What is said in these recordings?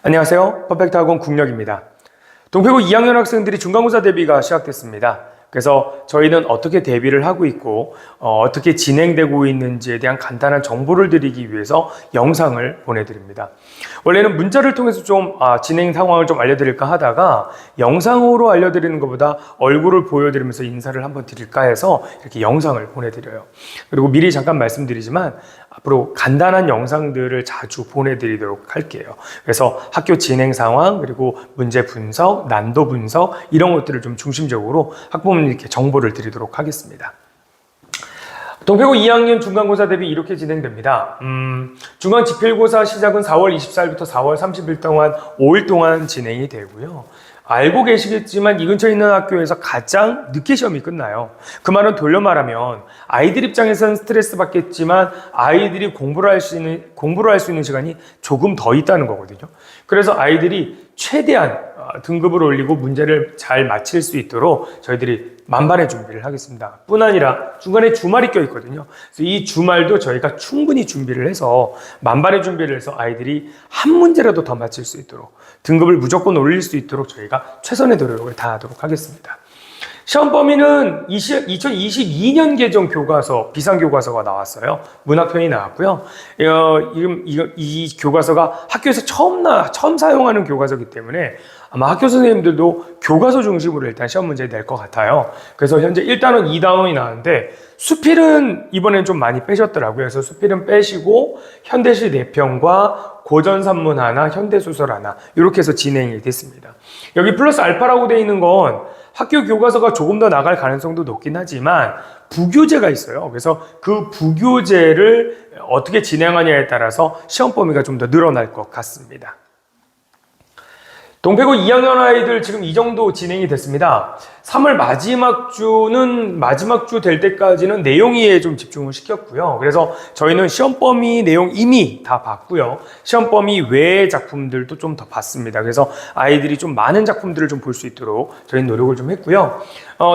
안녕하세요. 퍼펙트학원 국력입니다. 동패고 2학년 학생들이 중간고사 대비가 시작됐습니다. 그래서 저희는 어떻게 대비를 하고 있고 어떻게 진행되고 있는지에 대한 간단한 정보를 드리기 위해서 영상을 보내드립니다. 원래는 문자를 통해서 좀 진행 상황을 좀 알려드릴까 하다가 영상으로 알려드리는 것보다 얼굴을 보여드리면서 인사를 한번 드릴까 해서 이렇게 영상을 보내드려요. 그리고 미리 잠깐 말씀드리지만 앞으로 간단한 영상들을 자주 보내드리도록 할게요. 그래서 학교 진행 상황, 그리고 문제 분석, 난도 분석 이런 것들을 좀 중심적으로 학부모님 이렇게 정보를 드리도록 하겠습니다. 동패고 2학년 중간고사 대비 이렇게 진행됩니다. 중간지필고사 시작은 4월 24일부터 4월 30일 동안 5일 동안 진행이 되고요. 알고 계시겠지만 이 근처에 있는 학교에서 가장 늦게 시험이 끝나요. 그 말은 돌려 말하면 아이들 입장에서는 스트레스 받겠지만 아이들이 공부를 할 수 있는 시간이 조금 더 있다는 거거든요. 그래서 아이들이 최대한 등급을 올리고 문제를 잘 마칠 수 있도록 저희들이 만반의 준비를 하겠습니다. 뿐 아니라 중간에 주말이 껴있거든요. 그래서 이 주말도 저희가 충분히 준비를 해서 만반의 준비를 해서 아이들이 한 문제라도 더 마칠 수 있도록 등급을 무조건 올릴 수 있도록 저희가 최선의 노력을 다하도록 하겠습니다. 시험 범위는 2022년 개정 교과서, 비상교과서가 나왔어요. 문학편이 나왔고요. 이 교과서가 학교에서 처음 사용하는 교과서이기 때문에 아마 학교 선생님들도 교과서 중심으로 일단 시험 문제 낼 것 같아요. 그래서 현재 1단원, 2단원이 나왔는데 수필은 이번엔 좀 많이 빼셨더라고요. 그래서 수필은 빼시고 현대시 4편과 고전산문 하나, 현대소설 하나 이렇게 해서 진행이 됐습니다. 여기 플러스 알파라고 되어 있는 건 학교 교과서가 조금 더 나갈 가능성도 높긴 하지만 부교재가 있어요. 그래서 그 부교재를 어떻게 진행하냐에 따라서 시험 범위가 좀 더 늘어날 것 같습니다. 동패고 2학년 아이들 지금 이 정도 진행이 됐습니다. 3월 마지막 주 될 때까지는 내용에 좀 집중을 시켰고요. 그래서 저희는 시험 범위 내용 이미 다 봤고요. 시험 범위 외의 작품들도 좀 더 봤습니다. 그래서 아이들이 좀 많은 작품들을 좀 볼 수 있도록 저희는 노력을 좀 했고요.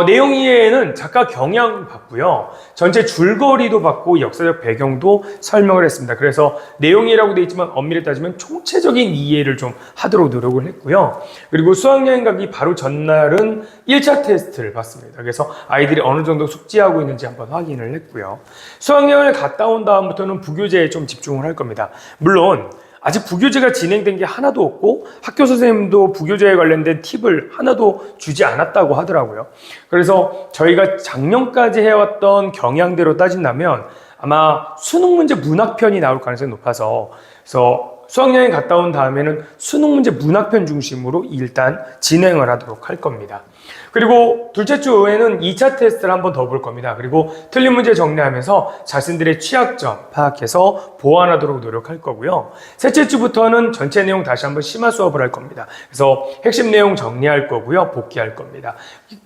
내용 이해에는 작가 경향 봤고요. 전체 줄거리도 봤고 역사적 배경도 설명을 했습니다. 그래서 내용이라고 되어 있지만 엄밀히 따지면 총체적인 이해를 좀 하도록 노력을 했고요. 그리고 수학여행 가기 바로 전날은 1차 테스트를 봤습니다. 그래서 아이들이 어느 정도 숙지하고 있는지 한번 확인을 했고요. 수학여행을 갔다 온 다음부터는 부교재에 좀 집중을 할 겁니다. 물론 아직 부교재가 진행된 게 하나도 없고 학교 선생님도 부교재에 관련된 팁을 하나도 주지 않았다고 하더라고요. 그래서 저희가 작년까지 해왔던 경향대로 따진다면 아마 수능 문제 문학편이 나올 가능성이 높아서 그래서 수학여행 갔다 온 다음에는 수능 문제 문학편 중심으로 일단 진행을 하도록 할 겁니다. 그리고 둘째 주에는 2차 테스트를 한번 더 볼 겁니다. 그리고 틀린 문제 정리하면서 자신들의 취약점 파악해서 보완하도록 노력할 거고요. 셋째 주부터는 전체 내용 다시 한번 심화 수업을 할 겁니다. 그래서 핵심 내용 정리할 거고요. 복귀할 겁니다.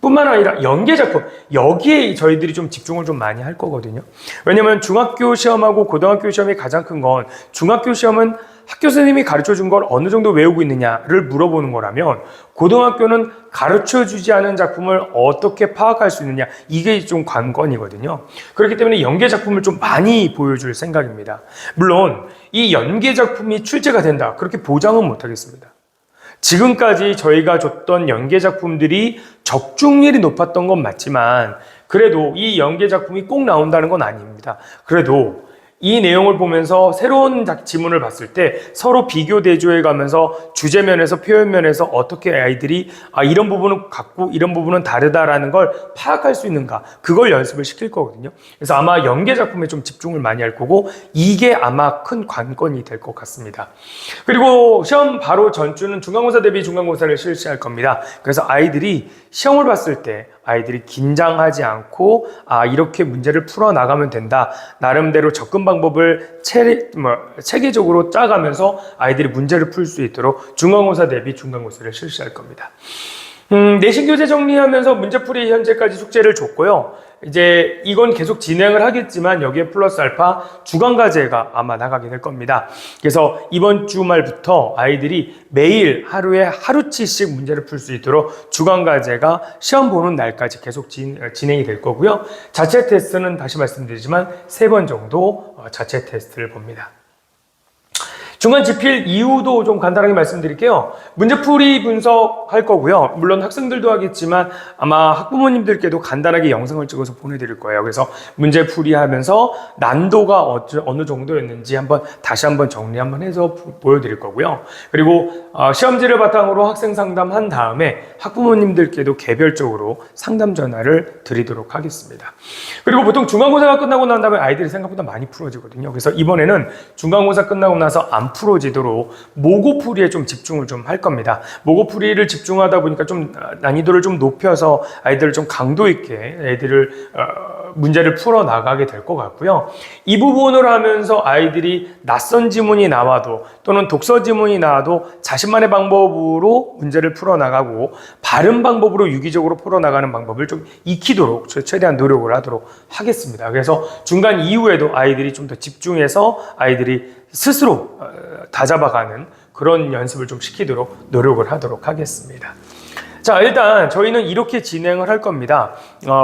뿐만 아니라 연계작품, 여기에 저희들이 좀 집중을 좀 많이 할 거거든요. 왜냐면 중학교 시험하고 고등학교 시험이 가장 큰 건 중학교 시험은 학교 선생님이 가르쳐준 걸 어느 정도 외우고 있느냐를 물어보는 거라면 고등학교는 가르쳐주지 않은 작품을 어떻게 파악할 수 있느냐 이게 좀 관건이거든요. 그렇기 때문에 연계 작품을 좀 많이 보여줄 생각입니다. 물론 이 연계 작품이 출제가 된다 그렇게 보장은 못하겠습니다. 지금까지 저희가 줬던 연계 작품들이 적중률이 높았던 건 맞지만 그래도 이 연계 작품이 꼭 나온다는 건 아닙니다. 그래도 이 내용을 보면서 새로운 지문을 봤을 때 서로 비교 대조해 가면서 주제면에서 표현면에서 어떻게 아이들이 이런 부분은 같고 이런 부분은 다르다라는 걸 파악할 수 있는가 그걸 연습을 시킬 거거든요. 그래서 아마 연계 작품에 좀 집중을 많이 할 거고 이게 아마 큰 관건이 될 것 같습니다. 그리고 시험 바로 전주는 중간고사 대비 중간고사를 실시할 겁니다. 그래서 아이들이 시험을 봤을 때 아이들이 긴장하지 않고 이렇게 문제를 풀어나가면 된다. 나름대로 접근 방법을 체계적으로 짜가면서 아이들이 문제를 풀 수 있도록 중간고사 대비 중간고사를 실시할 겁니다. 내신 교재 정리하면서 문제풀이 현재까지 숙제를 줬고요. 이제 이건 계속 진행을 하겠지만 여기에 플러스 알파 주간과제가 아마 나가게 될 겁니다. 그래서 이번 주말부터 아이들이 매일 하루에 하루치씩 문제를 풀 수 있도록 주간과제가 시험 보는 날까지 계속 진행이 될 거고요. 자체 테스트는 다시 말씀드리지만 3번 정도 자체 테스트를 봅니다. 중간 집필 이유도 좀 간단하게 말씀드릴게요. 문제풀이 분석할 거고요. 물론 학생들도 하겠지만 아마 학부모님들께도 간단하게 영상을 찍어서 보내드릴 거예요. 그래서 문제풀이 하면서 난도가 어느 정도였는지 다시 한번 정리 한번 해서 보여드릴 거고요. 그리고 시험지를 바탕으로 학생 상담한 다음에 학부모님들께도 개별적으로 상담 전화를 드리도록 하겠습니다. 그리고 보통 중간고사가 끝나고 난 다음에 아이들이 생각보다 많이 풀어지거든요. 그래서 이번에는 중간고사 끝나고 나서 안 풀어지도록 모고풀이에 좀 집중을 좀 할 겁니다. 모고풀이를 집중하다 보니까 좀 난이도를 좀 높여서 아이들을 좀 강도 있게 애들을 문제를 풀어 나가게 될 것 같고요. 이 부분을 하면서 아이들이 낯선 지문이 나와도 또는 독서 지문이 나와도 자신만의 방법으로 문제를 풀어 나가고 바른 방법으로 유기적으로 풀어 나가는 방법을 좀 익히도록 최대한 노력을 하도록 하겠습니다. 그래서 중간 이후에도 아이들이 좀 더 집중해서 아이들이 스스로 다잡아가는 그런 연습을 좀 시키도록 노력을 하도록 하겠습니다. 자, 일단 저희는 이렇게 진행을 할 겁니다.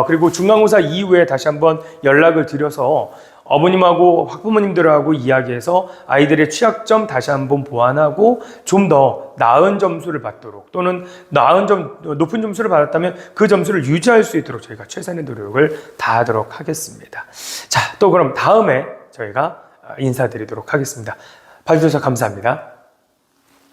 그리고 중간고사 이후에 다시 한번 연락을 드려서 어머님하고 학부모님들하고 이야기해서 아이들의 취약점 다시 한번 보완하고 좀 더 나은 점수를 받도록 또는 높은 점수를 받았다면 그 점수를 유지할 수 있도록 저희가 최선의 노력을 다하도록 하겠습니다. 자, 또 그럼 다음에 저희가 인사드리도록 하겠습니다. 봐주셔서 감사합니다.